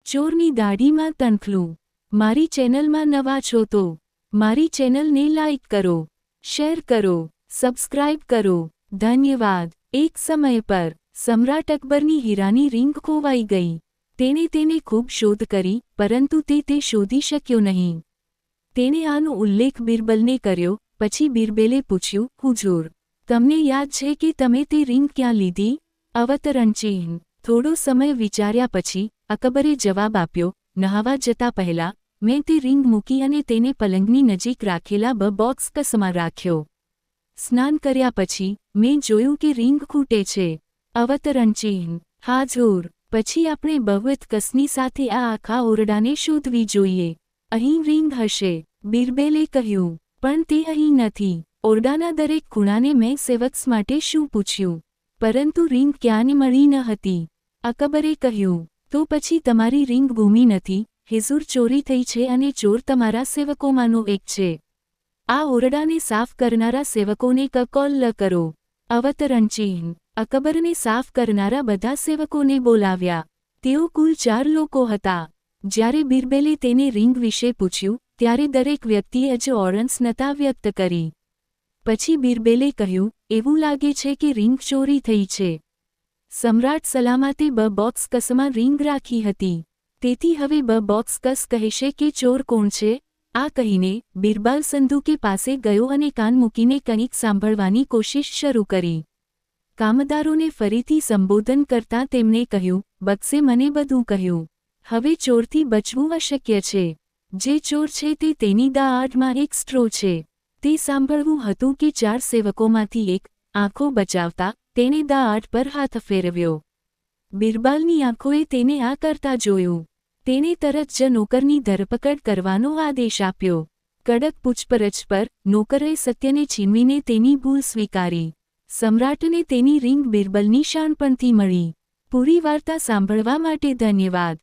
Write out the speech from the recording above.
ચોરની દાઢીમાં તણખલું। મારી ચેનલમાં નવા છો તો મારી ચેનલને લાઇક કરો, શેર કરો, સબસ્ક્રાઇબ કરો। ધન્યવાદ। એક સમય પર સમ્રાટ અકબરની હીરાની રીંગ ખોવાઈ ગઈ। તેણે તેને ખૂબ શોધ કરી, પરંતુ તે શોધી શક્યો નહીં। તેણે આનો ઉલ્લેખ બિરબલને કર્યો। પછી બિરબલે પૂછ્યું, હુજૂર, તમને યાદ છે કે તમે તે રીંગ ક્યાં લીધી? અવતરણ ચિહ્ન। થોડો સમય વિચાર્યા પછી અકબરે જવાબ આપ્યો, નહાવા જતા પહેલા મેં તે રીંગ મૂકી અને તેને પલંગની નજીક રાખેલા બોક્સ કસમાં રાખ્યો। સ્નાન કર્યા પછી મેં જોયું કે રીંગ ખૂટે છે। અવતરણ ચિહ્ન। હાજૂર, પછી આપણે બહુત કસની સાથે આ આખા ઓરડાને શોધવી જોઈએ। અહીં રીંગ હશે, બિરબલે કહ્યું, પણ તે અહીં નથી। ઓરડાના દરેક ખૂણાને મેં સેવક્સ માટે શું પૂછ્યું, પરંતુ રીંગ ક્યાંય મળી ન હતી। અકબરે કહ્યું, તો પછી તમારી રીંગ ગુમી નથી, હિઝુર ચોરી થઈ છે અને ચોર તમારા સેવકોમાંનો એક છે। આ ઓરડાને સાફ કરનારા સેવકોને કોલ કરો। અવતરણ ચિહ્ન। અકબરને સાફ કરનારા બધા સેવકોને બોલાવ્યા। તેઓ કુલ 4 લોકો હતા। જ્યારે બિરબલે તેને રીંગ વિશે પૂછ્યું ત્યારે દરેક વ્યક્તિએ જ ઓળંસનતા વ્યક્ત કરી। પછી બિરબલે કહ્યું, એવું લાગે છે કે રીંગ ચોરી થઈ છે। સમ્રાટ સલામતે બોક્સ કસમાં રીંગ રાખી હતી, તેથી હવે બોક્સ કસ કહેશે કે ચોર કોણ છે। આ કહીને બિરબલ સંદૂકે પાસે ગયો અને કાન મૂકીને કંઈક સાંભળવાની કોશિશ શરૂ કરી। કામદારોને ફરીથી સંબોધન કરતાં તેમણે કહ્યું, બક્સે મને બધું કહ્યું। હવે ચોરથી બચવું અશક્ય છે। જે ચોર છે તે તેની દાઢમાં એક સ્ટ્રો છે। તે સાંભળવું હતું કે 4 સેવકોમાંથી એક, આંખો બચાવતા, તેણે દાઢ પર હાથ ફેરવ્યો। બિરબલની આંખોએ તેને આ કરતા જોયું। તેણે તરત જ નોકરની ધરપકડ કરવાનો આદેશ આપ્યો। કડક પૂછપરછ પર નોકરે સત્યને છીનવીને તેની ભૂલ સ્વીકારી। સમ્રાટને તેની રીંગ બિરબલની શાણપણથી મળી। પૂરી વાર્તા સાંભળવા માટે ધન્યવાદ।